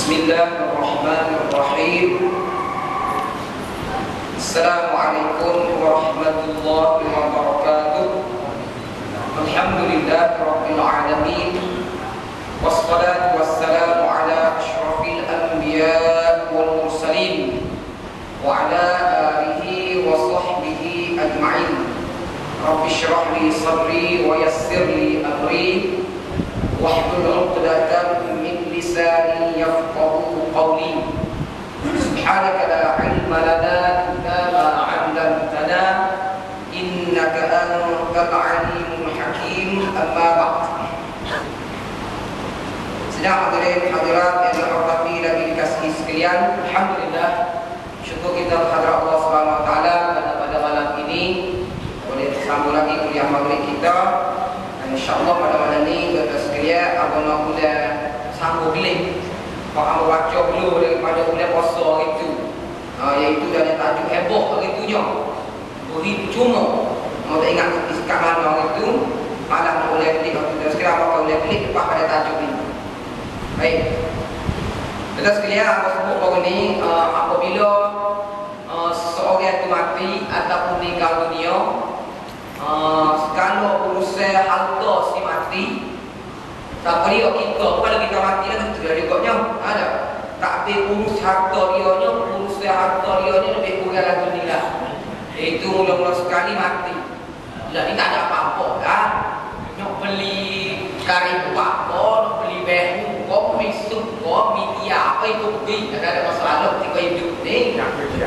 Bismillahirrahmanirrahim. Assalamualaikum warahmatullahi wabarakatuh. Alhamdulillahirabbil alamin. Wassalatu wassalamu ala asyrafil anbiya wal mursalin wa ala alihi wa sahbihi ajma'in. Rabbi shrah li sadri wa yassir li amri wahlul 'uqdatam min lisani yafqahu qawli. Subhanaka la ilma lana illa ma 'allamtana innaka antal alimul hakim. Amma ba'd. Sedang hadirin hadirat yang dirahmati dan dikasihi sekalian, alhamdulillah, syukur kita kepada Allah Subhanahu wa taala pada malam ini boleh bersambung lagi kuliah maghrib kita. Dan insya-Allah pada malam ini kita sekalian abang nak mula sambung balik. Pak ambo baca dulu daripada kuliah puasa hari itu. Iaitu dari tajuk heboh hari itunya. Beri cuma mau tak ingat istiqam mana hari itu, malam nak boleh klik kita sekarang apa boleh klik lepas pada tajuk ini. Baik. Kita sekalian apa sebut baru ni, apabila seseorang itu mati ataupun meninggal dunia, segala urusan harta si mati tak perlu kita, kalau kita mati dah tentu dah dekatnya ada. Tak ada urus harta dia nya, urusan harta dia nya lebih kurang lagi ni lah. Itu mula-mula sekali mati. Jadi tak ada apa-apa dah. Nak beli kari apa, nak beli behu, kopi, sup, kopi, apa itu pergi. Tak ada masalah ketika hidup ni.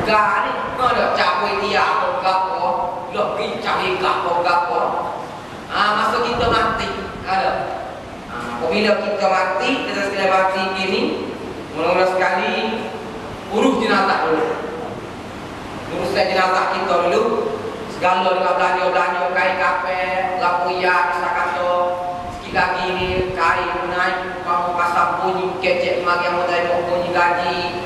Gak ni, ada cabai dia apa, lebih cari apa. Masa kita mati, ada. Apabila kita mati, kita sekali mati ini, mula-mula sekali urus jenazah dulu. Uruskan jenazah kita dulu. Segala dengan belanja-belanja kain kapel, lapuya, bisa kata sikit lagi ni kain naik, kamu pasang bunyi kecek magi yang modal mau bunyi gaji,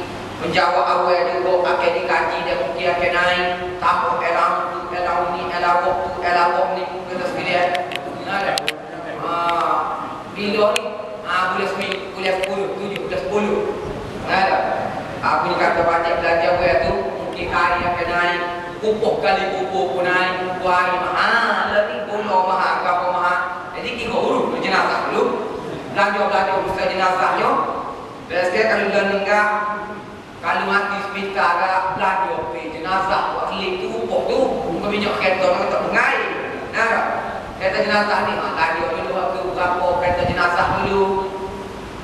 menjawab awal juga akan dikaji dan mungkin akan naik, tambah elang tu, elang ni, elang ni kita sekalian. Ada. Bila ni, boleh seminggu, boleh 10, 7, boleh 10. Ada. Aku ni kata banyak belanja awal tu, mungkin kain akan naik. Pupuk kali pupuk pun naik, buah mahal lagi, gula mahal, kapal mahal. Jadi kita urus jenazah dulu. Belanja urusan jenazahnya. Dan sekarang kalau dah meninggal, kalau mati sepita agak belanja jenazah, buat klik tu pupuk tu, muka minyak kereta nak tak mengai. Nah, kereta jenazah ni, belanja dulu waktu berapa kereta jenazah dulu.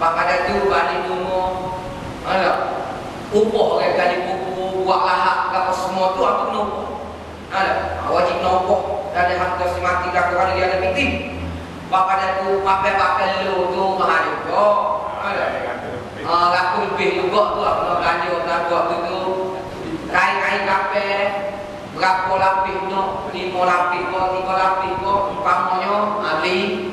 Pada tu balik rumah. Ada. Pupuk orang kali pupuk. Buat lahap apa semua tu aku nopo. Ada wajib nopo dan harta si mati dah kalau dia ada piti. Pada tu pakai lu tu mahal juga. Ada. Laku lebih juga tu aku nak belanja dan buat tu. Kain kapel berapa lapis tu? 5 lapis ke 3 lapis ke umpamanya beli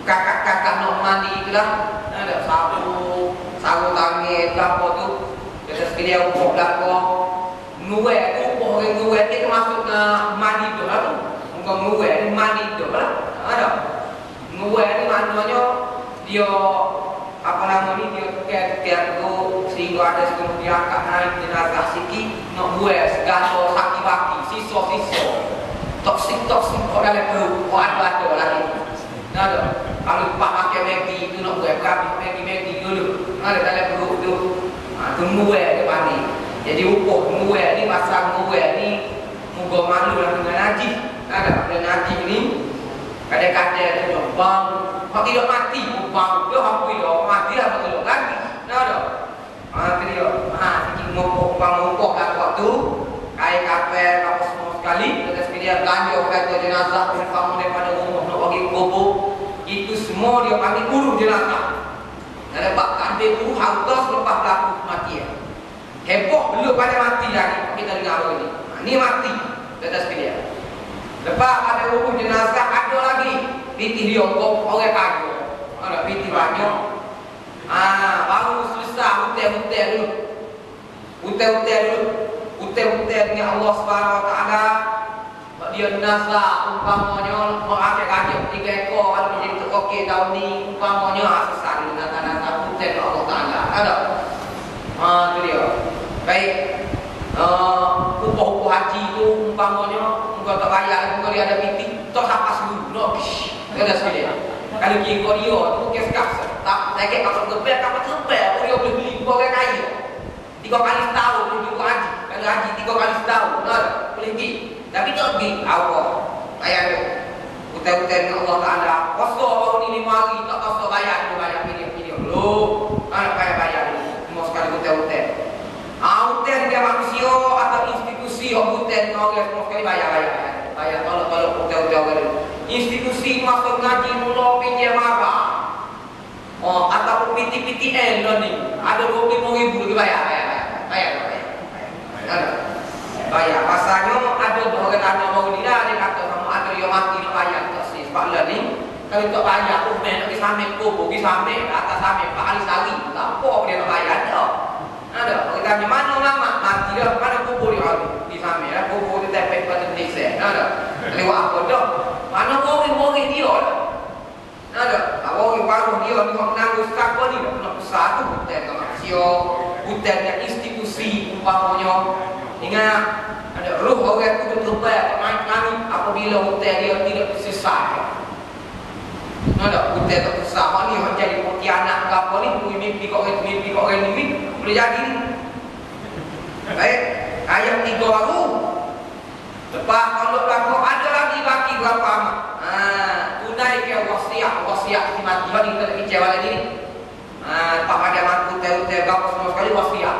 kakak-kakak nak mandi ke lah. Ada sapu tangan apa tu. Kita sekalian ukur belakang. Nguai tu, orang nguai ni termasuk mandi tu lah tu. Bukan nguai ni mandi tu lah. Ada. Nguai ni maknanya dia apa nama ni, dia tiap tu sehingga ada setengah dia akan naik jenazah sikit. Nak nguai segala saki-baki, sisa-sisa. Toksik kau dalam perut, kau ada lagi. Ada. Kalau lepas makan Maggi tu nak buat berhabis Maggi dulu. Ada dalam perut tu. Tu nguai dia mandi. Jadi ukur nguai ni, pasal nguai ni muka malu lah dengan najis. Ada najis ni kadang-kadang dia bang, kalau tidak mati bang, dia hampir dia mati lah betul lagi. Ada. Tu dia. Sikit ngopok bang ngopok kat waktu kain kapel apa semua sekali. Kita sekalian belanja kereta jenazah kamu daripada rumah nak bagi kubur. Itu semua dia panggil urus jenazah. Ada bakal dia urus harta selepas berlaku kematian. Heboh belum pada mati lagi kita dengar hari ni. Ni mati kita sekalian. Lepas ada urus jenazah ada lagi piti dia orang kaya. Ada piti banyak. Baru selesai hutan dulu. Hutan dulu dengan Allah Subhanahu Wa Taala. Dia jenazah umpamanya mengajak-ajak 3 ekor kalau menjadi okey tahun ni umpamanya sesat dengan tanah hutan Allah Taala. Ada. Itu dia. Baik. Upah-upah haji itu umpamanya engkau tak bayar, engkau dia ada meeting, tak sapas dulu, no, ada sekali. Kalau kau dia tu kes-kes, tak saya kalau gebel, apa gebel, kau boleh beli kau kaya. 3 kali setahun boleh kau haji, kalau haji 3 kali setahun, no, boleh pergi. Tapi tak pergi, Allah bayar tu. Utai-utai dengan Allah Taala, puasa baru ni 5 hari tak puasa bayar video. Belum, bayar dulu. Semua sekali utai-utai. Hotel dia manusia atau institusi hotel kau yang semua sekali bayar kalau hotel dulu. Institusi masuk ngaji mula pinjam apa? Atau PTN learning ada 25.000 lagi bayar. Pasanya ada orang tanya mau ni dah dia kata kamu ada yang mati nak bayar tak sih sebab learning kalau tak bayar tu main nak sampai pergi sampai atas sampai 4 kali sehari tak apa dia nak bayar dah. Ada, kita tanya mana lama mati dah, mana kubur dia di sana ya, kubur di tepi batu desa. Ada, lewat apa dah? Mana orang dia dah? Ada, orang baru dia ni orang nanggus siapa ni? Nak besar tu hotel komersial, hotelnya institusi umpamanya. Ingat, ada roh orang tu berterbaik kami apabila hotel dia tidak selesai. Ada hotel tak besar ni orang jadi pontianak ke apa ni mimpi kau orang ni boleh jadi. Baik, ayat 3 baru. Lepas kalau berlaku ada lagi baki berapa amat. Tunai ke wasiat mati bagi kita bicara lagi ni. Tak ada mampu hotel berapa semua sekali wasiat.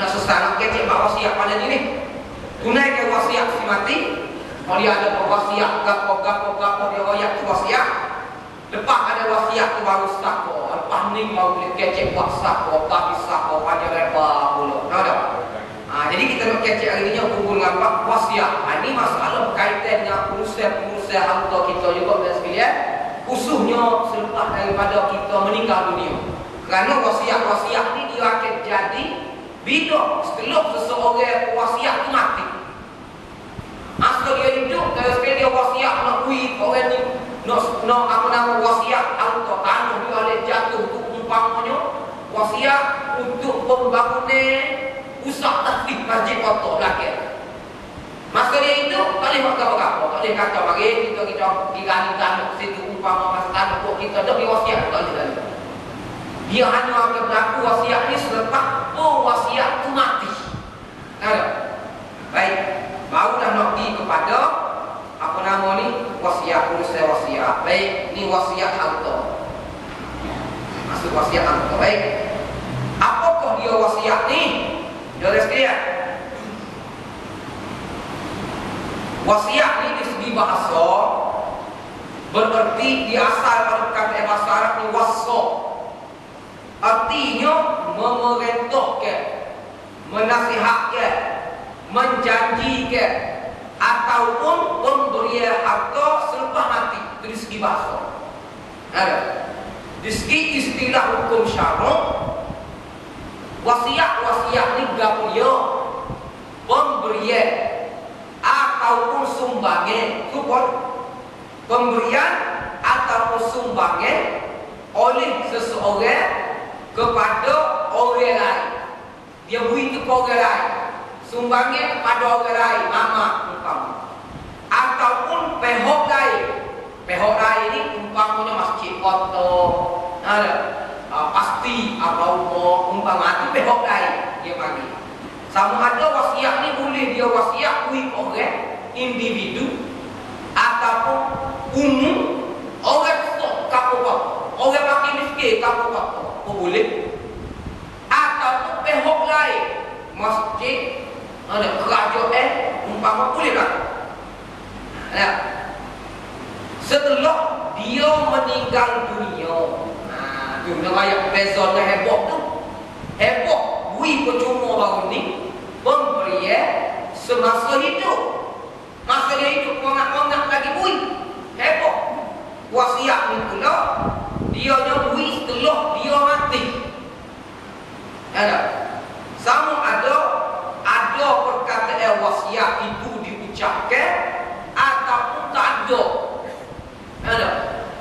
Nak susah nak kecek bak wasiat pada ni. Tunai ke wasiat mati. Kalau dia ada wasiat gapo dia royak tu wasiat. Lepas ada wasiat tu baru sako. Lepas ni baru boleh kecek buat sako. Bagi sako panjang lebar pula. Ada? Jadi kita nak kecek hari ni hubung dengan wasiat. Ini masalah berkaitan dengan pengusaha harta kita juga dan sekalian. Khususnya selepas daripada kita meninggal dunia. Kerana wasiat ni dia akan jadi bila setelah seseorang wasiat tu mati. Asal dia hidup, kalau sekali dia wasiat nak kuih orang ni nak apa nama wasiat harta tanah dia boleh jatuh untuk umpamanya wasiat untuk pembangunan pusat tahfiz masjid kotor belakang. Masa dia hidup tak boleh makan apa-apa, tak boleh kata mari kita digali tanah situ umpama masa tanah untuk kita dah wasiat tak boleh. Dia hanya akan berlaku wasiat ni selepas wasiat tu mati. Ada. Baik, barulah nak pergi kepada apa nama ni wasiat, urusan wasiat. Baik, ni wasiat harta. Maksud wasiat harta. Baik. Apakah dia wasiat ni? Dia sekalian. Wasiat ni di segi bahasa bererti diasal pada kata bahasa Arab ni wasiat. Artinya memerintahkan, menasihatkan, menjanjikan ataupun pemberian harta selepas mati. Itu di segi bahasa. Ada. Di segi istilah hukum syarah, wasiat ni gapunya pemberian ataupun sumbangan. Pemberian ataupun sumbangan oleh seseorang kepada orang lain. Dia beri itu ke orang lain, sumbangan kepada orang lain, mama umpama, ataupun pihak lain. Pihak lain ini umpamanya masjid kotor, pasti apa umpama itu pihak lain dia bagi. Sama ada wasiat ni boleh dia wasiat beri orang individu ataupun umum, orang besar kapo-kapo, orang makin miskin kapo-kapo boleh, ataupun pihak lain masjid ada kerajaan umpama boleh tak? Setelah dia meninggal dunia, tu namanya bezonnya heboh tu. Heboh bui percuma baru ni pemberian semasa hidup. Masa dia hidup mengak-mengak lagi bui. Heboh. Wasiat ni pula dia bui setelah dia mati. Ada. Sama ada perkataan wasiat itu diucapkan ataupun tak ada. Ada.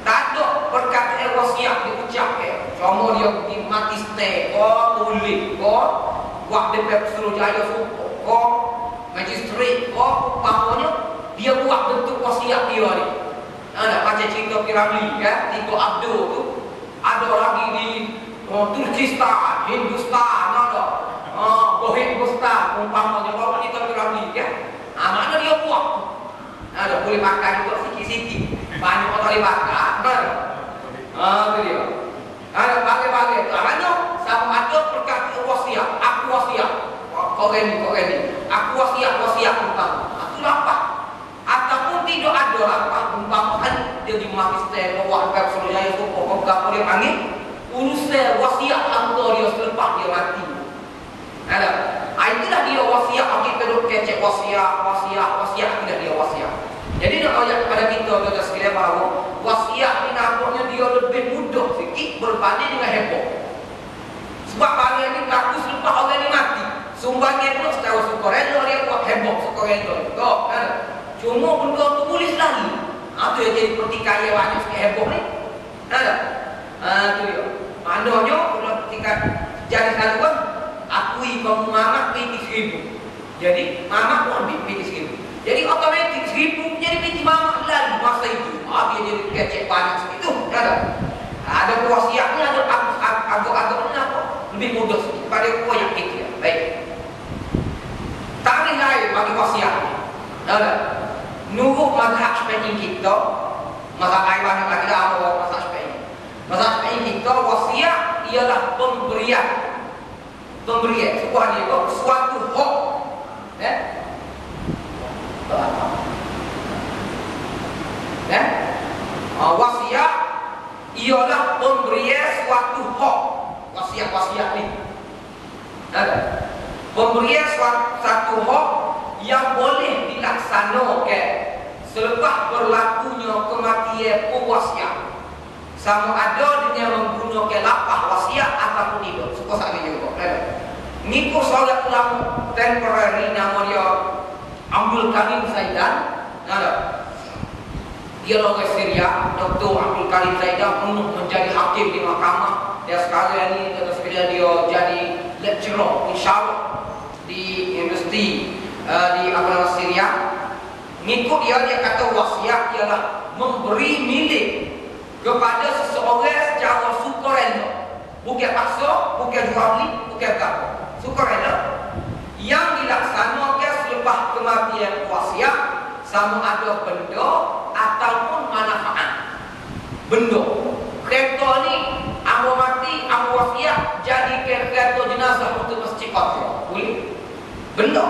Tak ada perkataan wasiat diucapkan. Cuma dia mati magister boleh buat DPR Suruhjaya magistrat umpamanya dia buat bentuk wasiat dia ni. Nak baca cerita Piramli kan, 3 Abdul tu ada lagi di Turkistan, Hindustan ada. Hindustan umpamanya bawa cerita Piramli kan. Mana dia buat. Ada boleh makan juga sikit-sikit. Banyak orang boleh makan kan. Tu dia. Ada bagai-bagai. Maknanya sama ada perkataan wasiat, aku wasiat. Kau ni. Aku wasiat umpama. Itu lapar. Ataupun tidak ada lapar umpama kan dia di magister bawa ke Suruhjaya kau dia panggil urusan wasiat antar dia selepas dia mati. Ada. Itulah dia wasiat kita duk kecek wasiat tidak dia wasiat. Jadi nak ayat kepada kita tuan-tuan sekalian bahawa wasiat ni nampaknya dia lebih mudah sikit berbanding dengan heboh. Sebab barang ni berlaku selepas orang ni mati. Sumbangnya pun secara sukarela dia buat heboh sukarela. Kan? Cuma benda tu boleh selalu. Itu yang jadi pertikaian banyak sikit heboh ni. Ada. Itu dia. Maknanya kalau ketika jadi selalu kan akui kamu mamak pinti 1000. Jadi mamak pun ambil pinti 1000. Jadi otomatik 1000 menjadi pinti mamak lalu masa itu. Dia jadi kecek banyak segitu. Ada wasiatnya, ada agak-agaknya apa? Lebih mudah sikit pada yang kita. Baik. Tarikh lain bagi wasiat. Nurut mazhab Syafi'i kita, mazhab lain banyak lagi dah apa mazhab Syafi'i. Mazhab Syafi'i kita wasiat ialah pemberian. Sebuah dia suatu hak. Wasiat ialah pemberian suatu hak. Wasiat ni pemberian suatu hak yang boleh dilaksanakan selepas berlakunya kematian pewasiat, sama ada dengan menggunakan lapah wasiat ataupun tidak. Suka sahaja juga ngikut solat ulama temporary nama dia Abdul Karim Zaidan. Dia orang Syria, Dr. Abdul Karim Zaidan penuh menjadi hakim di mahkamah. Dia sekarang ni dia jadi lecturer insyaAllah di universiti di Syria. Ngikut dia kata wasiat ialah memberi milik kepada seseorang secara sukarela, bukan paksa, bukan jual beli, bukan apa, sukarela yang dilaksanakan selepas kematian wasiat, sama ada benda ataupun manfaat. Benda kereta ni ambo mati, ambo wasiat jadi kereta jenazah untuk masjid Qadra. Boleh? Benda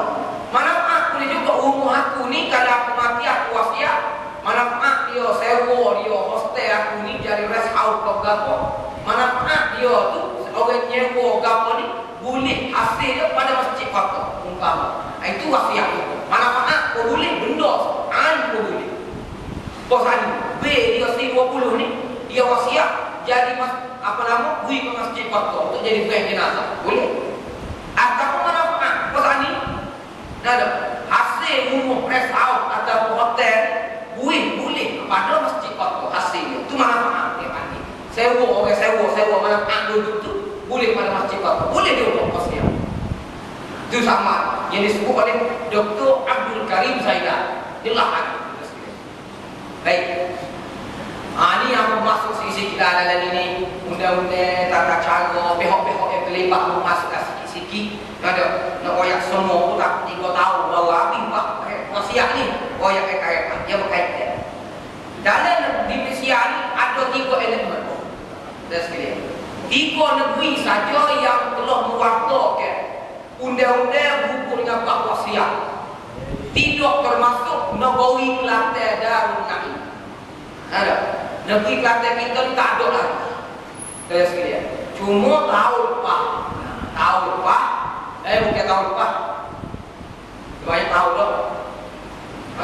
manfaat boleh juga. Rumah aku ni kalau aku mati aku wasiat, manfaat dia sewa dia hostel aku ni jadi rest house ke apa. Manfaat dia tu orang nyewa apa ni boleh hasil dia pada masjid Qadra umpama. Itu wasiat dia. Manfaat pun boleh, benda pun boleh. Bosan B dia 20 ni dia wasiat jadi bui ke masjid Qadra untuk jadi bank jenazah. Boleh. Ataupun manfaat bosan ni ada hasil rumah rest house atau hotel boleh pada masjid Qadra hasil dia. Itu manfaat dia panggil. Sewa manfaat duduk tu boleh pada masjid Qadra. Boleh dia buat wasiat. Itu sama yang disebut oleh Dr. Abdul Karim Zaidan. Dilahan. Baik. Ini yang masuk sikit-sikit dalam ini undang-undang tata cara pihak-pihak yang terlibat masuk sikit-sikit. Ada nak royak semua pun tak 3 tahun baru habis wasiat ni. Royak kaitan dia berkaitan. Dalam di Malaysia ni ada 3 elemen. Dan sekalian 3 negeri saja yang telah mewartakan undang-undang berhubung dengan bab wasiat. Tidak termasuk negeri Kelantan Darul Naim. Ada. Negeri Kelantan kita ni tak ada lagi. Saya sekalian. Cuma tahun lepas. Bukan tahun lepas. Banyak tahun dah.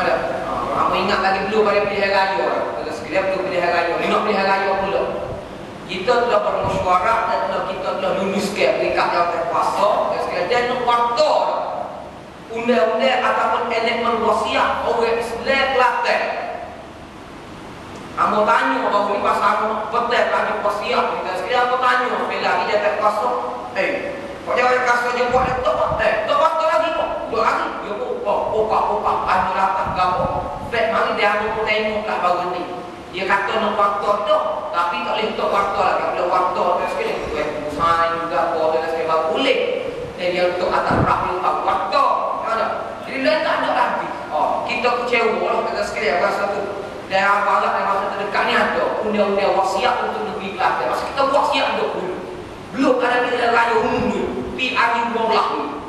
Ada. Kamu ingat lagi dulu pada pilihan raya. Saya sekalian betul pilihan raya. Ingat pilihan raya pula. Kita telah bermusyawarah dan kita telah luluskan peringkat yang terkuasa. Saya sekalian. Dan waktu undang-undang ataupun elemen wasiat orang Islam Kelantan Amo tanya baru ni pasal amo betul lagi wasiat kita sekali amo tanya bila dia tak kasut kau jangan kasut je buat itu tak waktu lagi kok dua lagi dia opa anu latak gapo fek mari dia amo tengok lah baru ni dia kata nak waktu tu tapi tak boleh untuk waktu lagi kalau waktu tu sekali tu usaha juga kau dia sekali baru boleh dan dia untuk atas rapi waktu ada jadi lain tak ada lagi kita kecewa lah kata sekali apa satu daerah barat yang masa terdekat ni ada undang-undang wasiat untuk negeri Kelantan. Masa kita wasiat dulu. Belum ada pilihan raya umum dulu. PRU berbelah dulu.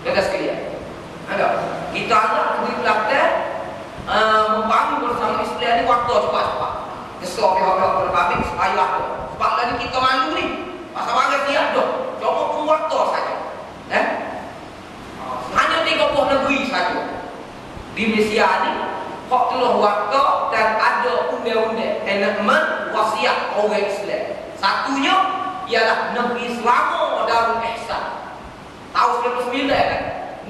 Kata sekalian. Ada. Kita ada negeri Kelantan membangun bersama Islam ni waktu cepat-cepat. Kesok pihak-pihak berbabik supaya ada. Sebab lagi kita malu ni. Masa warga siap dah. Cuma pun waktu saja. Hanya 30 negeri saja. Di Malaysia ni hak telah waktu dan ada undang-undang enakmen wasiat orang Islam. Satunya ialah Negeri Selangor Darul Ihsan. Tahun 99 kan,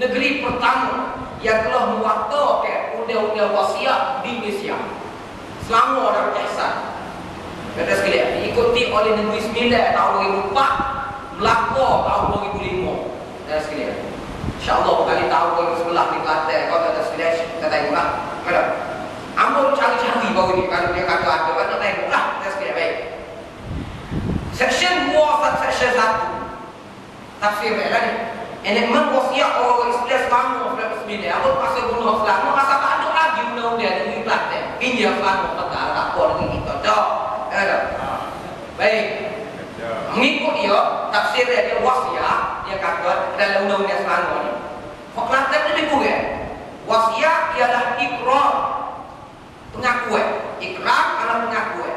negeri pertama yang telah mewakilkan undang-undang wasiat di Malaysia. Selangor Darul Ihsan. Kata sekalian, diikuti oleh Negeri Sembilan tahun 2004, Melaka tahun 2005. Kata sekalian. InsyaAllah berkali tahun 2011 di Kelantan. Kau kata sekalian, kita tengoklah. Ada. Ambo cari-cari baru ni kalau dia kata ada kan tengoklah kita sekalian baik. Section 2 section 1. Tafsir baiklah ni. Enakmen wasiat orang Islam Selangor 99. Apa pasal bunuh Selangor masa tak ada lagi undang-undang negeri Kelantan. Pinjam Selangor kata tak apa lagi kita dah. Ada. Baik. Mengikut dia tafsir dia wasiat dia kata dalam undang-undang Selangor ni. Kok Kelantan lebih kurang. Wasiat ialah ikrar, pengakuan. Ikrar adalah pengakuan.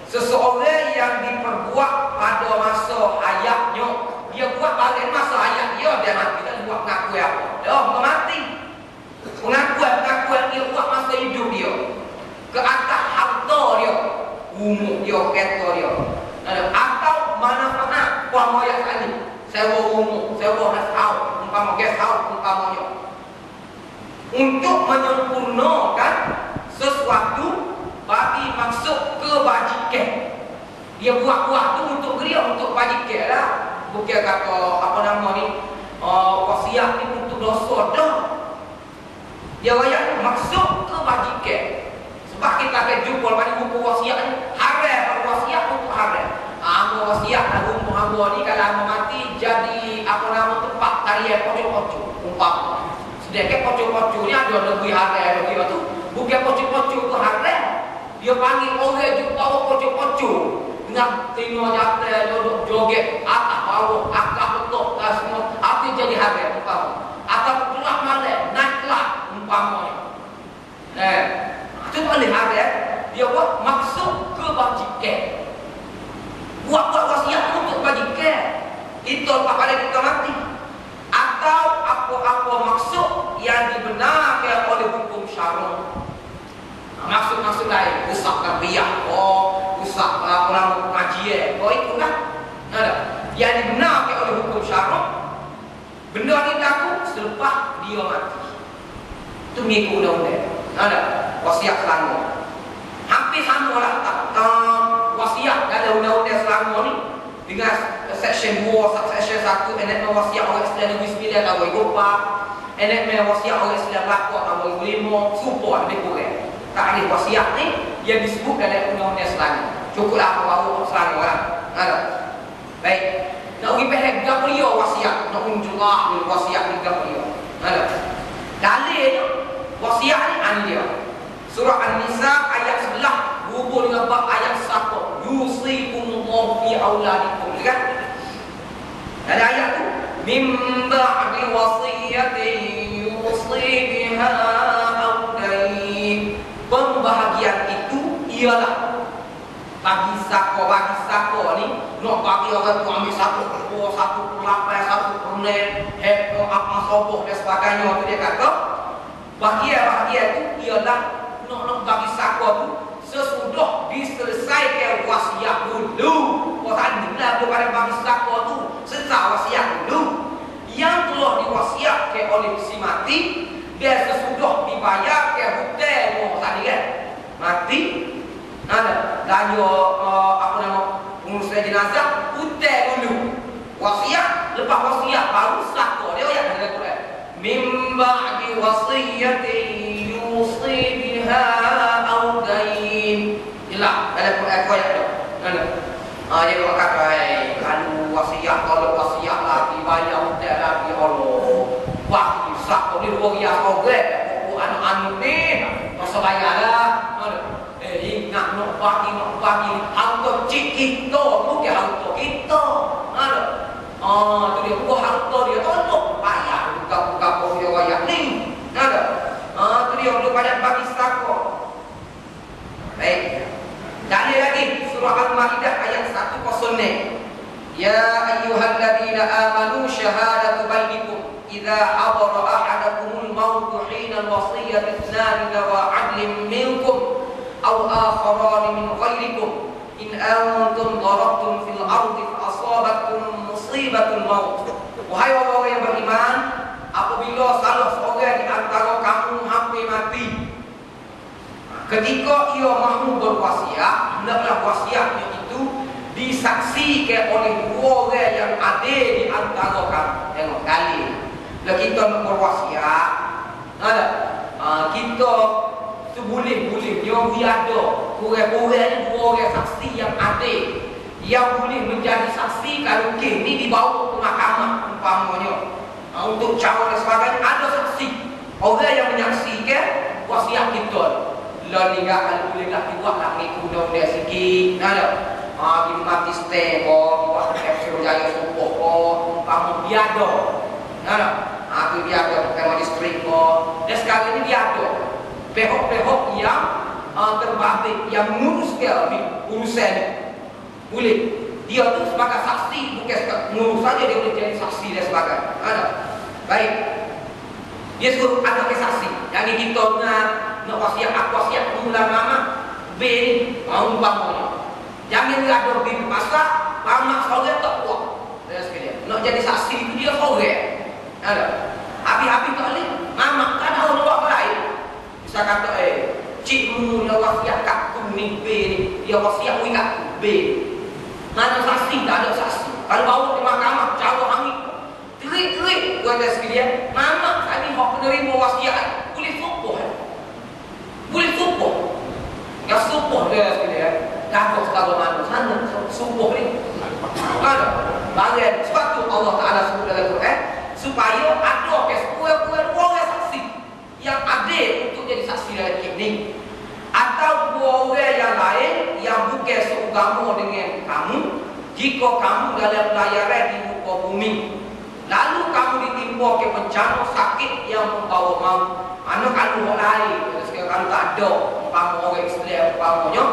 Seseorang yang diperbuat pada masa hayatnya, dia buat pada masa hayat dia mati, dia buat pengakuan apa? Dia mati. Pengakuan dia buat masa hidup dia. Ke atas harta dia, umur dia, kereta dia. Atau manfaat uang yang tadi. Sewa umur, sewa house, umpama guest house, umpamanya. Untuk menyempurnakan sesuatu bagi maksud kebajikan. Dia buat-buat tu untuk geria, untuk bajikan lah. Bukan kata apa nama ni wasiat ni untuk dosa dah. Dia raya maksud kebajikan. Sebab kita akan jumpa pada buku wasiat ni haram, wasiat untuk haram. Amo wasiat lah umur hamba ni kalau amo mati jadi apa nama tempat tarian pocok-pocok umpama. Sedangkan pocok-pocok ni ada negeri haram negeri tu. Bukan pocok-pocok tu haram. Dia panggil orang juga bawa pocok-pocok dengan tengok nyata duduk joget atas bawah akak betul dan semua apa jadi haram umpama. Atau keluar malam naiklah umpamanya. Itu boleh haram. Dia buat maksud kebajikan. Buat-buat wasiat untuk bajikan. Itu pada kita mati. Atau apa-apa maksud yang dibenarkan oleh hukum syar'i. Maksud-maksud lain, usahkan riyah, usah orang pengajian, itu kan? Ada. Yang dibenarkan oleh hukum syar'i. Benda ni berlaku selepas dia mati. Itu mengikut undang-undang. Ada. Wasiat Selangor. Hampir sama lah wasiat dalam undang-undang Selangor ni dengan section 2 section 1 enakmen wasiat orang Islam Negeri Sembilan tahun 2004, enakmen wasiat orang Islam Melaka tahun 2005, support lebih kurang. Takrif wasiat ni yang disebut dalam undang-undang Selangor. Cukuplah apa baru Selangor lah. Ada. Baik. Nak pergi pihak Gabriel wasiat, nak unjurah wasiat di Gabriel. Ada. Dalil wasiat ni dia. Surah An-Nisa ayat 11 hubung dengan bab ayat 1. Yusikumullahu fi auladikum, kan? Ada ayat tu mim ba'di wasiyatin yusi biha aw dain. Pembahagian itu ialah bagi sako ni nak bagi orang tu ambil satu lapan, satu permen, apa soboh dan sebagainya tu dia kata bahagian itu ialah nak bagi sako tu sesudah diselesaikan wasiat dulu. Orang hendak kepada bagi sako tu selesai wasiat dulu yang telah diwasiatkan oleh si mati dan sesudah dibayarkan hutang tadi kan mati Ada laju apa nama pengurusan jenazah putih dulu. Wasiat, lepas wasiat baru satu dia ayat dalam Quran. Min ba'di wasiyatin yusi biha aw dain. Jelas dalam Quran ayat tu. Dia kata kalau wasiat kalau wasiat lagi bayar hutang lagi Allah. Wah, sak ni dua ya ogek. Anu ni masa bayarlah. Ingat nak bagi harta cik kita bukan harta kita. Tu dia bukan harta dia tolong bayar buka-buka dia wayang ni. Tu dia boleh banyak bagi sedekah. Baik. Dan lagi surah Al-Maidah ayat 106. Ya ayyuhalladzina amanu syahadatu bainikum idza hadara ahadakumul maut hina al-wasiyyati itsnan wa 'adlin minkum أو آخران من غيركم إن أنتم ضربتم في الأرض فأصابتكم مصيبة الموت. Wahai orang yang beriman, apabila salah seorang di antara kamu hampir mati, ketika ia mahu berwasiat, hendaklah wasiatnya itu disaksikan oleh dua orang yang ada di antara kamu. Tengok kali, bila kita nak berwasiat, kita boleh yang ada kurang-kurang dua orang saksi yang ada yang boleh menjadi saksi kalau kes ni dibawa ke mahkamah umpamanya untuk cara dan sebagainya ada saksi orang yang menyaksikan wasiat kita lalu kalau boleh tak dibuat nak ikut dia sikit ada di mati stay buat kapsul jaya subuh umpamanya biada tu biada bukan magistrik dan sekarang ni biada pihak-pihak yang terbabit yang menguruskan urusan boleh dia tu sebagai saksi bukan mengurus saja dia boleh jadi saksi dan sebagainya baik dia suruh ada saksi yang kita nak wasiat aku wasiat mula mama B ni umpamanya jangan ada B pasal mama seorang tak kuat nak jadi saksi itu dia seorang habis-habis tak boleh mama tak ada orang lain. Saya kata cik mu dia wasiat kat aku ni B ni dia wasiat wi kat aku B mana saksi tak ada saksi kalau bawa ke mahkamah cara hang terik buat sekalian mama tadi hak penerima wasiat boleh subuh enggak subuh dia sekalian dah kalau mana sana subuh ni ada bagian sebab tu Allah Taala sebut dalam Quran supaya ada ke sepuluh orang saksi yang adil untuk jadi saksi dalam kes ni atau dua orang yang lain yang bukan seagama dengan kamu jika kamu dalam pelayaran di muka bumi lalu kamu ditimpa ke bencana sakit yang membawa maut mana kalau orang lain kalau tak ada umpama orang Islam umpamanya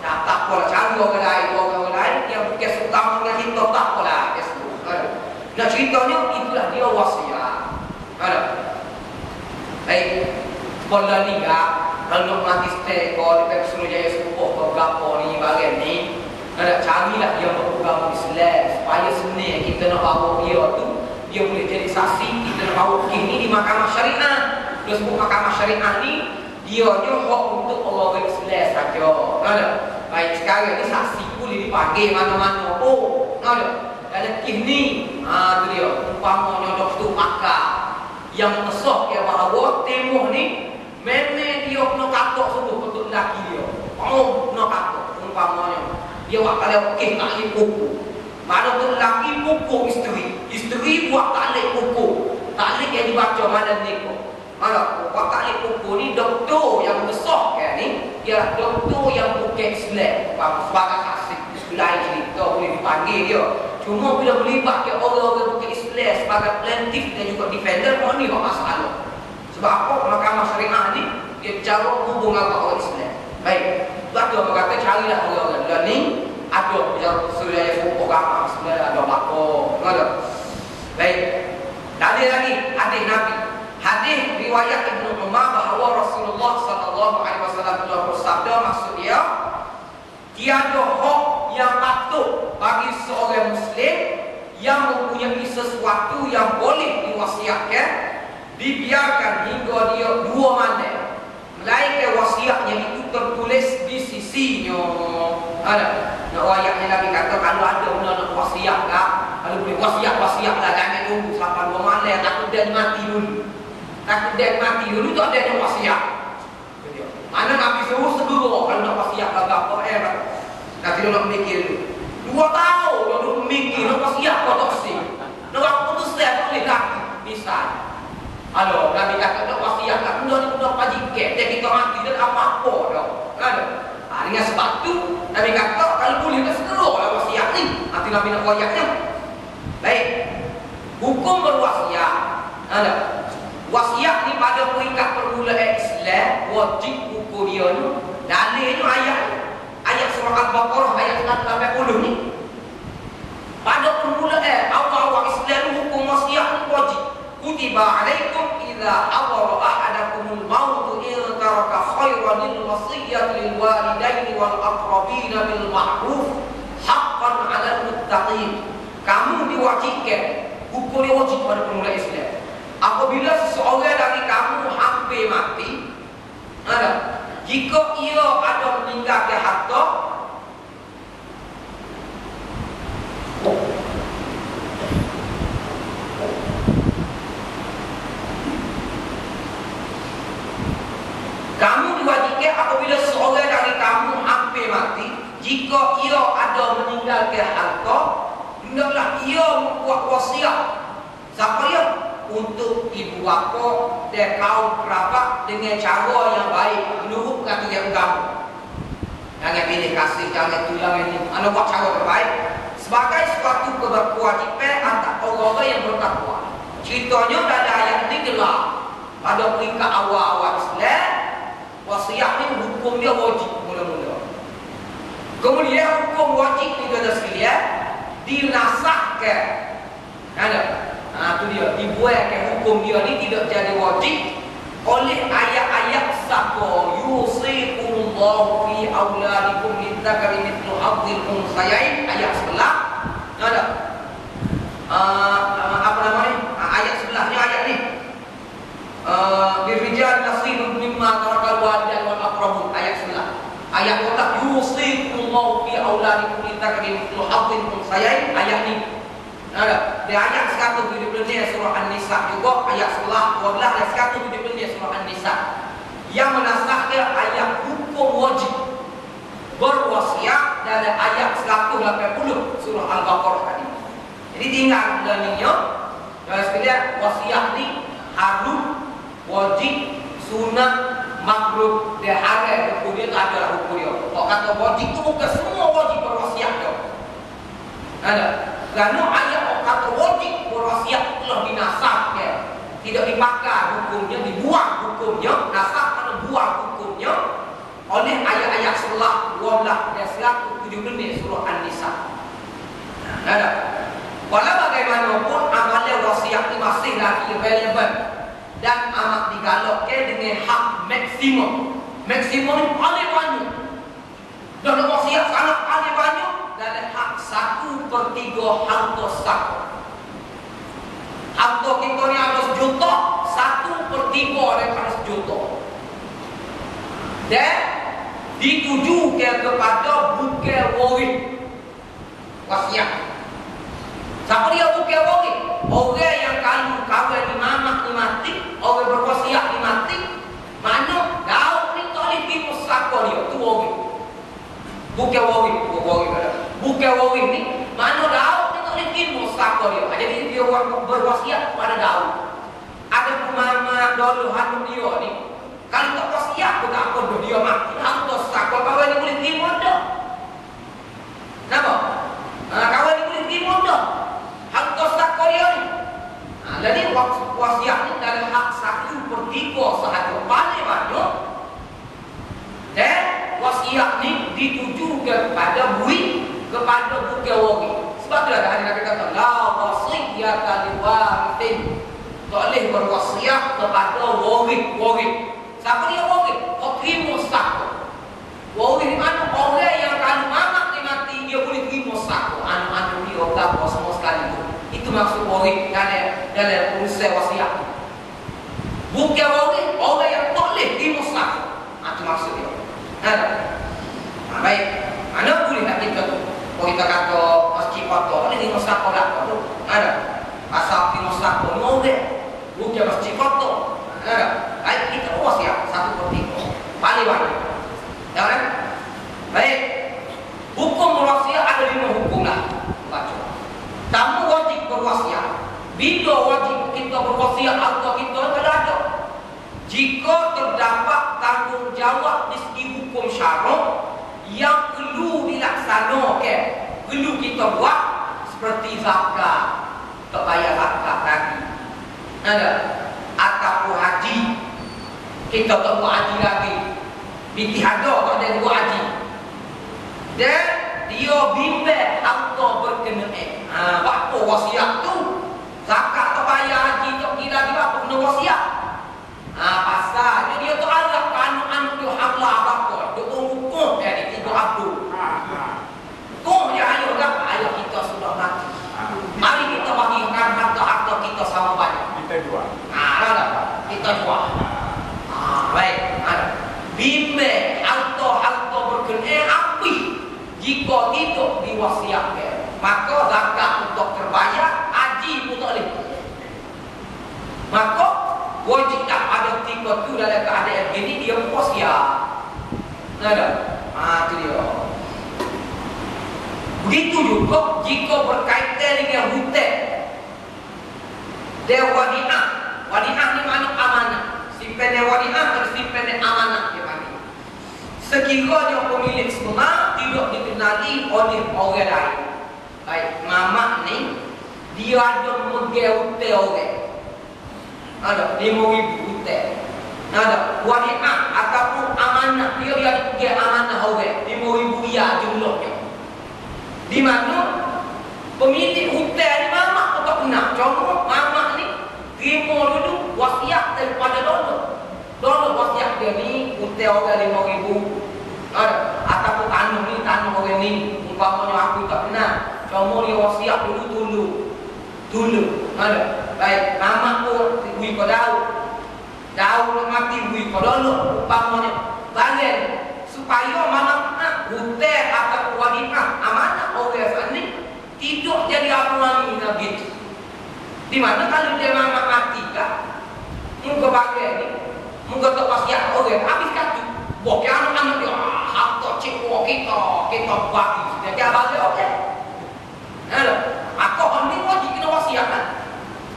tak apalah cari orang lain yang bukan seagama dengan kita tak apalah nah ceritanya itulah dia wasiat baik, sekolah ni kalau nak mati stay kalau di Suruhjaya Subuh atau berapa ni bagian ni nak carilah yang beragama Islam supaya sebenarnya kita nak bawa dia tu dia boleh jadi saksi kita nak bawa kes ni di mahkamah syariah dia sebut mahkamah syariah ni dia hak untuk orang Islam saja baik sekarang ni saksi boleh dipanggil mana-mana pun dalam kes ni tu dia umpamanya doktor pakar yang mesok ya bahawa temuh ni memang dia nak katok semua betul lelaki dia nak katok umpamanya dia buat kalau kes tak boleh pukul mana tu lelaki pukul isteri buat tak boleh pukul tak boleh yang dibaca mana ni mana buat tak boleh pukul ni doktor yang mesok kan ni dia doktor yang bukan Islam sebagai saksi lain cerita boleh dipanggil dia cuma bila melibatkan orang-orang bukan Islam sebagai plaintiff dan juga defender ni masalah sebab apa mahkamah syariah ni dia cara hubungan dengan orang Islam baik sebab tu apa kata carilah orang-orang dan ni ada Suruhjaya Subuh agama sebenarnya ada apa ada baik ada lagi hadis Nabi hadis riwayat Ibnu Umar bahawa Rasulullah SAW telah bersabda maksud dia tiada hak yang patut bagi seorang Muslim yang mempunyai sesuatu yang boleh diwasiatkan dibiarkan hingga dia dua mana melainkan wasiatnya itu tertulis di sisinya. Ada. Nak ayatnya Nabi kata kalau ada nak wasiat lah, kalau boleh wasiat lah, jangan tunggu sampai dua malam, takut dia mati dulu. Takut dia mati dulu tu ada yang wasiat. Mana Nabi suruh segera kalau nak wasiat lah apa nanti dia nak mikir dulu. 2 tahun dia nak mikir nak wasiat kau tak sih. Nak putus dia boleh kaki. Misal halo, Nabi kata nak wasiat lah, benda pajiket, dia kita mati dan apa-apa dah. Ada. Dengan sebab tu Nabi kata kalau boleh nak segera lah wasiat ni. Nanti Nabi nak wasiatnya. Baik. Hukum berwasiat. Ada. Wasiat ni pada peringkat permulaan Islam wajib hukum dia ni. Dalilnya ayat surah Al-Baqarah ayat 180 ni. Pada permulaan awal-awal Islam hukum wasiat ni wajib. Kutiba alaikum idza awara ahadakumul maut in taraka khairan lil wasiyyati lil walidaini wal aqrabin bil ma'ruf haqqan 'alal muttaqin. Kamu diwajibkan hukum dia wajib pada permulaan Islam. Apabila seseorang dari kamu hampir mati, jika ia ada meninggalkan harta, kamu diwajibkan apabila seorang dari kamu hampir mati, jika ia ada meninggalkan harta, hendaklah ia membuat wasiat. Siapa dia? Untuk ibu bapa dan kaum kerabat dengan cara yang baik menurut peraturan agama. Jangan pilih kasih, jangan tulang ini. Anda buat cara terbaik sebagai suatu kewajiban atas orang yang bertakwa. Ceritanya dalam ayat ini jelas pada peringkat awal-awal Islam wasiat ni hukum dia wajib mula-mula. Kemudian hukum wajib itu ada sekalian dinasahkan. Ada. Itu dia dibuatkan hukum dia ni tidak jadi wajib oleh ayat-ayat saka yusikumullahu fi auladikum lidzakari mithlu hadzil unsayain ayat 11. Ada apa namanya ayat sebelahnya ayat ni lirijal nasibun mimma tarakal walidain wal aqrabun ayat 11. Ayat kata yusikumullahu fi auladikum lidzakari mithlu hadzil unsayain ayat ni. Ada di ayat 170 surah An-Nisa juga ayat 11 12 dan 170 surah An-Nisa yang menasahkan ayat hukum wajib berwasiat dari ayat 180 surah Al-Baqarah tadi. Jadi tinggal dalilnya dan sekalian wasiat ni harus wajib sunat makruh dan haram hukum dia tak ada hukum dia. Kalau kata wajib tu bukan semua wajib berwasiat dia. Ada kerana ayat kata wajib berwasiat telah dinasahkan, tidak dipakai hukumnya, dibuang hukumnya, nasah mana buang hukumnya oleh ayat-ayat sebelah 12 dan 170 surah An-Nisa. Ada. Walau bagaimanapun amalan wasiat ini masih lagi relevan dan amat digalakkan dengan hak maksimum. Maksimum ini paling banyak. Dan wasiat sangat paling banyak dan hak 1/3 harta satu. Harta kita ni ada 1 juta, 1/3 daripada 1 juta. Dan ditujukan kepada bukan waris. Wasiat. Siapa dia bukan waris? Orang yang kalau kahwin di mamak ni mati, orang berwasiat ni mati, mana daun ni tak boleh tipu siapa dia, tu waris. Bukan waris ni mana daun ni tak boleh tipu siapa dia. Jadi dia berwasiat pada daun. Ada pemama dulu hanum dia ni, kalau tak wasiat pun tak apa, dia mati. Harta siapa kawan ni boleh tipu dah. Kenapa? Kawan ni boleh tipu dah. Harta siapa dia ni. Jadi wasiat ni dalam hak 1/3 sahaja paling banyak. Dan wasiat ni ditujukan kepada kepada bukan waris. Sebab tu ada hadis Nabi kata la wasiyata liwarithin. Tak boleh berwasiat kepada waris. Siapa dia waris? Terima satu. Waris di mana? Orang yang kalau mamak ni mati dia boleh terima satu. Anak-anak dia berapa semua sekali itu. Itu maksud waris dalam urusan wasiat. Bukan waris, orang yang tak boleh terima satu. Itu maksud dia. Baik, mana boleh nak kita tu? Kalau kita kata masjid kotor, ini masjid kotor tu. Ada. Asal di masjid kotor ngobek, bukan masjid kotor. Ada. Baik, kita wasiat 1/3. Paling-paling. Ya kan? Baik. Hukum berwasiat ada 5 hukum lah. Baca. Tamu wajib berwasiat. Bila wajib kita berwasiat atau kita tidak ada. Jika terdapat tanggungjawab di segi hukum syarak yang perlu dilaksanakan, perlu kita buat seperti zakat, tak bayar zakat lagi. Ada. Ataupun haji, kita tak buat haji lagi. Bitihada tak ada buat haji. Dan dia bimbang harta berkenaan. Apa wasiat tu? Zakat tak bayar, haji tak kira dia apa kena wasiat. Pasal dia tu ada anak-anak dia hamlah apa? Dia hukum dia di 3 Abdul. Kau dia ayo dah, ayo kita sudah mati. Mari kita bagikan harta-harta kita sama banyak. Kita jual. Ada. Kita jual. Baik, ada. Bimbang harta-harta berkenaan api. Jika tidak diwasiatkan, maka zakat untuk terbayar, haji pun tak boleh. Maka wajib tak ada 3 tu dalam keadaan ini dia wasiat. Ada. Itu dia. Begitu juga jika berkaitan dengan hutang. Dia wadiah. Wadiah ni makna amanah. Simpan wadiah tersimpan amanah dia panggil. Sekiranya pemilik rumah tidak dikenali oleh orang lain. Baik, mamak ni dia ada megang hutang orang. Ada 5,000 hutang. Ada wadiah ataupun amanah, dia ada pegang amanah orang 5,000 riyal jumlahnya. Di mana pemilik hutang ni mamak tu tak kena. Cuma mamak ni terima dulu wasiat daripada dulu wasiat dia ni hutang orang 5,000. Ada ataupun tanah orang ni umpamanya aku tak kena. Cuma dia wasiat dulu. Ada. Baik, mamak pun bui kau Daud mati bui kau dulu umpamanya. Bagian supaya mamak hutang atau wadiah amanah orang ni tidak jadi amuan Nabi itu. Di mana kalau dia mamak mati kan, muka bagian ni, muka tak wasiat orang habis katu. Bokeh anak-anak dia harta cikgu kita bagi. Jadi abang dia okey. Maka orang ni wajib kena wasiatkan.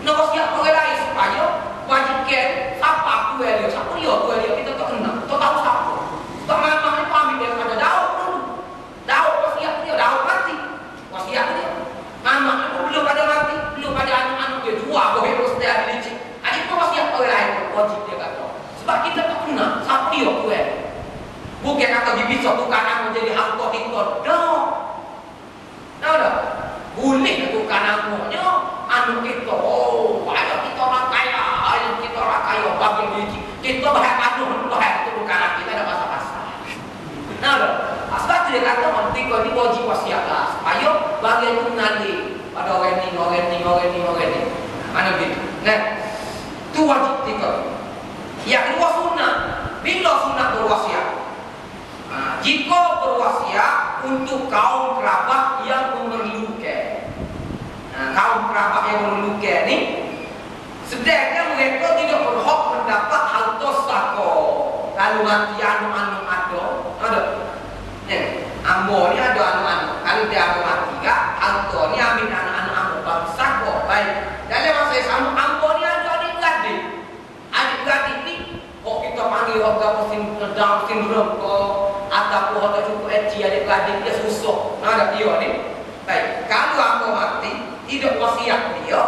Kena wasiat orang lain supaya wajibkan siapa tu dia, siapa dia kita tak kenal, tak tahu siapa. Tak mamak ni pamit daripada Daud dulu. Daud wasiat dia, Daud mati. Wasiat dia. Mamak ni belum pada mati, belum pada anak-anak dia dua boleh mesti ada licik. Adik pun wasiat orang lain wajib dia kata. Sebab kita tak kenal siapa dia tu Bukan kata dia bisa tukar nama jadi harta kita. Dah. Tahu tak? Boleh tukar namanya anu kita. Oh, ayo kita orang kaya, bagi licik. Kita bahaya aduh, bahaya itu tukar kita ada pasal-pasal. Tahu tak? Sebab tu dia kata nanti kau ni wajib wasiat lah supaya bagian tu nanti pada orang ni. Mana begitu? Nah, tu wajib tiga. Yang kedua sunnah. Bila sunnah berwasiat? Jika berwasiat untuk kaum kerabat yang memerlukan. Kaum kerabat yang memerlukan ni, sedangkan mereka tidak berhak mendapat harta saka. Kalau mati anu-anu ada. Ambo ni ada anu-anu. Kalau dia ada mati kan, harta ni ambil anak-anak ambo bang saka. Baik. Dalam masa sama ambo ni ada adik-beradik. Adik-beradik ni, kita panggil orang Down syndrome ataupun orang cukup HG adik-beradik dia susah. Ada dia ni. Baik. Kalau ambo mati, tidak wasiat dia.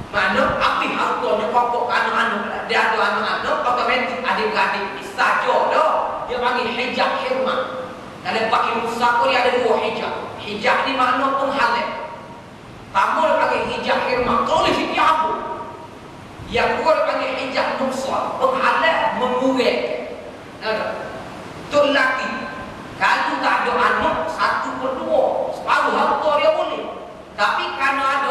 Mana api hartanya pokok anak-anak dia ada anak-anak otomatis adik-beradik saja dah dia panggil hijab hirmah. Dalam pakai musaku dia ada 2 hijab. Hijab ni makna penghalang. Kamu dia panggil hijab hirmah. Tulis ini apa? Yang kedua dia panggil hijab nusal, penghalang mengurang. Ada. Tu lelaki. Kalau tak ada anak 1/2 separuh harta dia boleh. Tapi kerana ada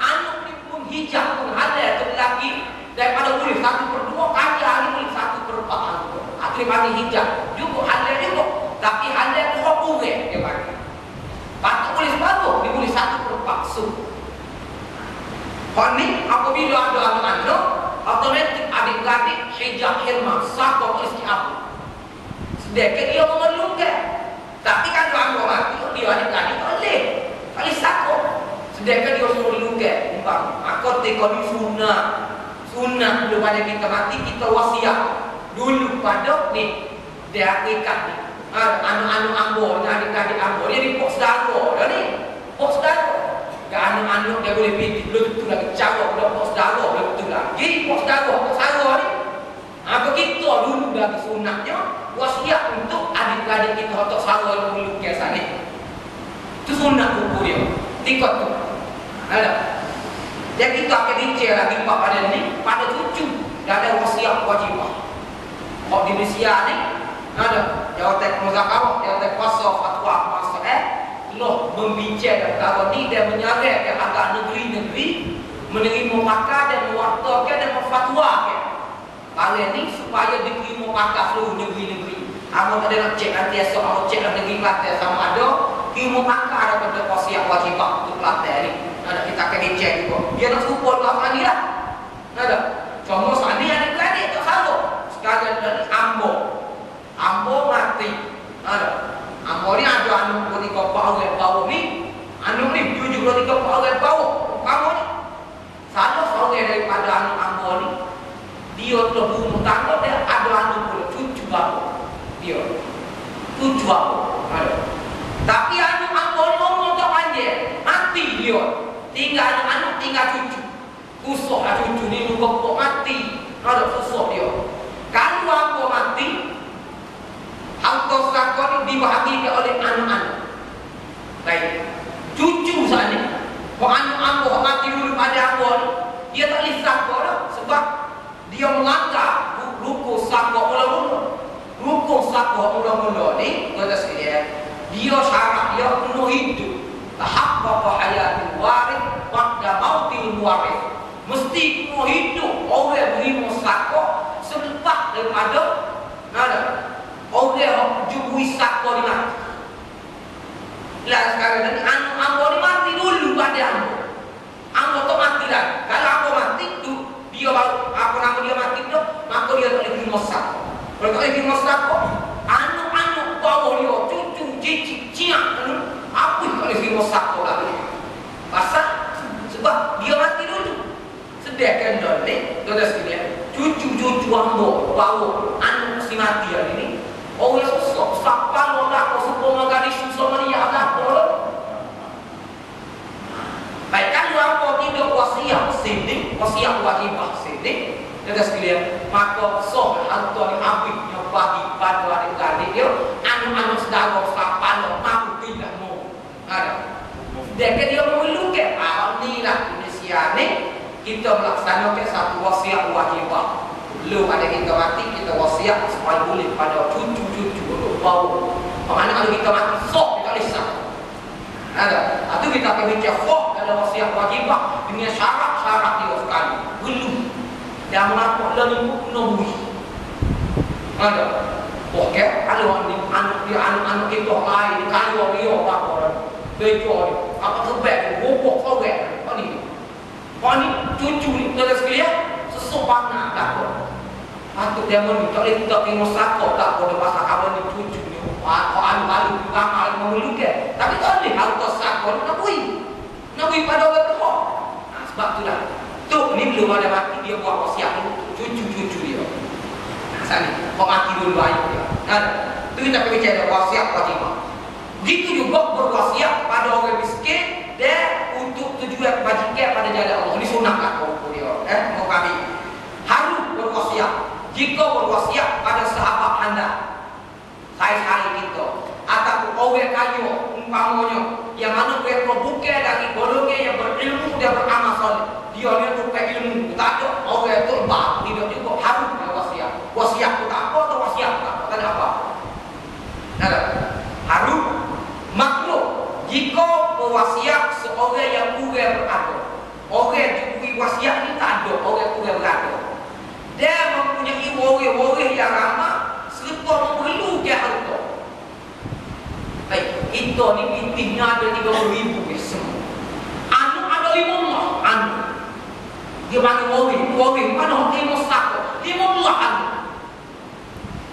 anak ni pun hijab penghalang tu lelaki daripada boleh 1/2 kaya ni boleh 1/4. Akhirnya panggil hijab. Juga halal juga. Tapi anda kau boleh dia bagi. Patut boleh sepatu, dia boleh satu terpaksa. Kau ni apabila ada anak-anak, otomatik adik-adik hijab hilmah sah kau boleh siap. Sedangkan dia mengeluhkan. Tapi kan kalau mati, dia adik-adik boleh. Kali sakit. Sedangkan dia mengeluhkan. Aku tengok ni sunnah belum ada kita mati, kita wasiat dulu pada ni dia hakikat ni. Anu-anu ambo, adik-adik ambo dia di pos saudara dah ni. Pos saudara. Kan anu-anu dia boleh pergi belum tentu lagi cara dah pos saudara belum tentu lagi pos saudara ni. Begitu dulu lagi sunnahnya wasiat untuk adik-adik kita untuk saudara yang belum biasa ni. Itu sunnah buku dia. Tikot tu. Ada. Yang kita akan bincang lagi pada ni pada cucu dah ada wasiat wajib. Kalau di Malaysia ni ada jawatan muzakarah, jawatan kuasa fatwa masa loh membincang perkara ni dan menyarankan ke agak negeri-negeri menerima pakar dan mewartakan dan memfatwakan perkara ni supaya diterima pakar seluruh negeri-negeri. Amo tak ada nak cek nanti esok amo cek negeri Kelantan sama ada terima pakar daripada wasiat wajib untuk Kelantan ni. Ada kita akan bincang juga. Dia nak support kau lagi lah. Ada. Cuma saat ni adik-adik tak salah. Sekarang dari Ambo mati. Ada. Ambo ni ada anu 23 bawah ni. Anu ni 73 bawah. Kamu ni salah seorang daripada anu Ambo ni. Dia terbunuh tangga dia ada anu pula cucu bawah. Dia cucu bawah. Ada. Tapi anu Ambo ni ngomong tak panjang. Mati dia. Tinggal anak, tinggal cucu. Susah lah cucu ni nunggu mati. Ada susah dia. Kalau aku mati, harta sakor dibahagikan oleh anak-anak. Baik. Cucu saat ni, kalau anak mati dulu pada aku ni, dia tak boleh sakor lah. Sebab dia melanggar rukun sakor mula-mula. Rukun sakor mula-mula ni, kata sekalian, dia syarat dia penuh hidup. Tahaqqaqa hayatul waris ba'da mautil waris. Mesti penuh hidup orang berimu sakor selepas daripada orang jumui sakor di mati. Lah sekarang ni ambo ni mati dulu pada ambo tu mati dah. Kalau ambo mati tu dia baru apa nama dia mati tu, maka dia tak boleh berimu sakor. Kalau tak boleh berimu sakor, anu bawah dia cucu cicit ciak apa yang boleh firma sakor lagi? Pasal sebab dia mati dulu. Sedangkan dah ni, dah sekalian, cucu-cucu ambo bawa anu si mati hari ni. Orang yang susah, siapa lo dah kau semua gadis susah meriah dah kau. Baik kalau ambo tidak wasiat sini, wasiat wajibah sini, dah sekalian, maka soh hantu ni habis yang bagi pada adik-adik dia, anu-anu saudara siapa lo mampu tidak mau. Ada. Dan dia memerlukan ni lah Indonesia ni kita melaksanakan satu wasiat wajibah. Belum ada kita mati kita wasiat supaya boleh pada cucu-cucu untuk bawa. Mana kalau kita mati sok kita lisan. Ada. Itu kita akan bincang sok dalam wasiat wajibah dengan syarat-syarat dia sekali. Belum. Dan menapa lagi nombui. Ada. Okey, kalau anak kita lain kalau dia apa Betul. Apa kebek? Bobok kebek. Kau ni cucu ni kita sekalian sesuatu nak takut. Patut dia tak boleh kita tengok sakot tak pada masa kawan ni cucu ni. Kau alu ramal memerlukan. Tapi tak boleh harta sakot nak bui pada orang tua. Sebab itulah. Tu ni belum ada mati dia buat wasiat untuk cucu-cucu dia. Sana kau mati dulu ayah dia. Tu kita bicara wasiat wajibah. Begitu juga berwasiat pada orang miskin dan untuk tujuan kebajikan pada jalan Allah. Ini sunnahkan kau dia. Mau kami harus berwasiat. Jika berwasiat pada sahabat anda, saya kita, ataupun orang kaya umpamanya yang mana mereka bukan dari golongan yang berilmu dan beramal soleh, dia ni bukan ilmu, tak ada orang itu lebah, tidak juga harus berwasiat. Wasiat itu tak apa atau wasiat tak apa, tak ada apa. Ada harus makhluk jika berwasiat seorang yang kurang berada, orang yang diberi wasiat ni tak ada orang kurang berada. Dia mempunyai waris-waris yang ramah serta memerlukan harta. Kita ni pitihnya ada 30,000 semua. Anu ada 5 anu. Dia mana wawin mana hati mustaq. 15 anu.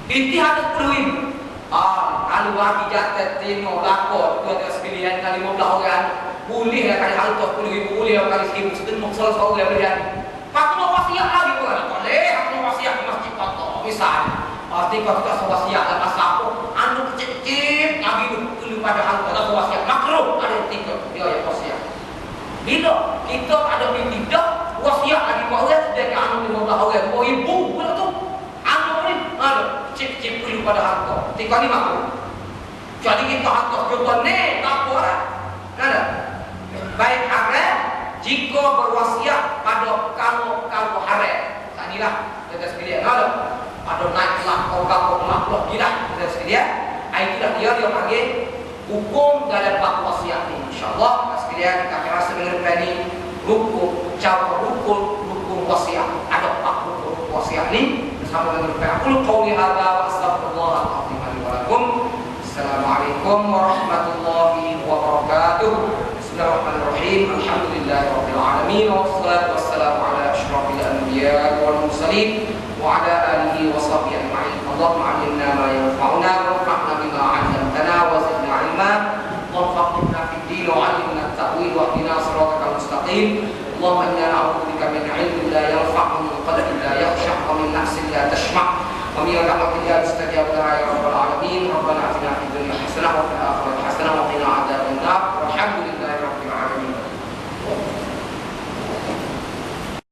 Pitih ada 10,000. Kalau bagi jatah tino lakor dua sekalian kali 15 orang boleh lah kali halus 10,000 boleh lah kali 1,000 setengah salah orang berian. Pakai wasiat lagi bukan? Boleh aku wasiat di masjid kotor misal. Pasti kau tak wasiat lah pasal apa? Anu kecil-kecil lagi dulu pada halus ada wasiat makruh ada 3 dia yang wasiat. Bila kita ada tidak wasiat lagi kau orang sudah ke anu 15 orang 2,000 pula tu. Anu ni ada cip-cip dulu pada halus. 3 ni makruh. Jadi kita halus contoh ni tak apa lah. Ada. Baik haram jika berwasiat pada kalau haram. Tadilah kita sekalian ada. Pada naiklah kau makhluk tidak kita sekalian. Itulah dia panggil hukum dalam bab wasiat ini. Insyaallah sekalian kita rasa dengan ini hukum wasiat. Ada 4 hukum wasiat ini bersama dengan aku qauli hadza wa astaghfirullahal azim li wa lakum. Assalamualaikum warahmatullahi wabarakatuh. Bismillahirrahmanirrahim. Alhamdulillahirabbil alamin wassalatu wassalamu ala asyrafil anbiya'i wal mursalin wa ala alihi wa sahbihi ajma'in. Allahumma 'allimna ma yanfa'una warfa'na bima 'allamtana wa zidna 'ilma warfa'na fid din wa 'allimna at-ta'wil wa ihdina siratal mustaqim. Allahumma inna na'udzu bika min 'ilmin la yanfa'u wa min qalbin la yakhsha' wa min nafsin la tashma' wa min rahmatin la tastajab laha ya rabbal alamin. Rabbana atina fid dunya hasanah wa fil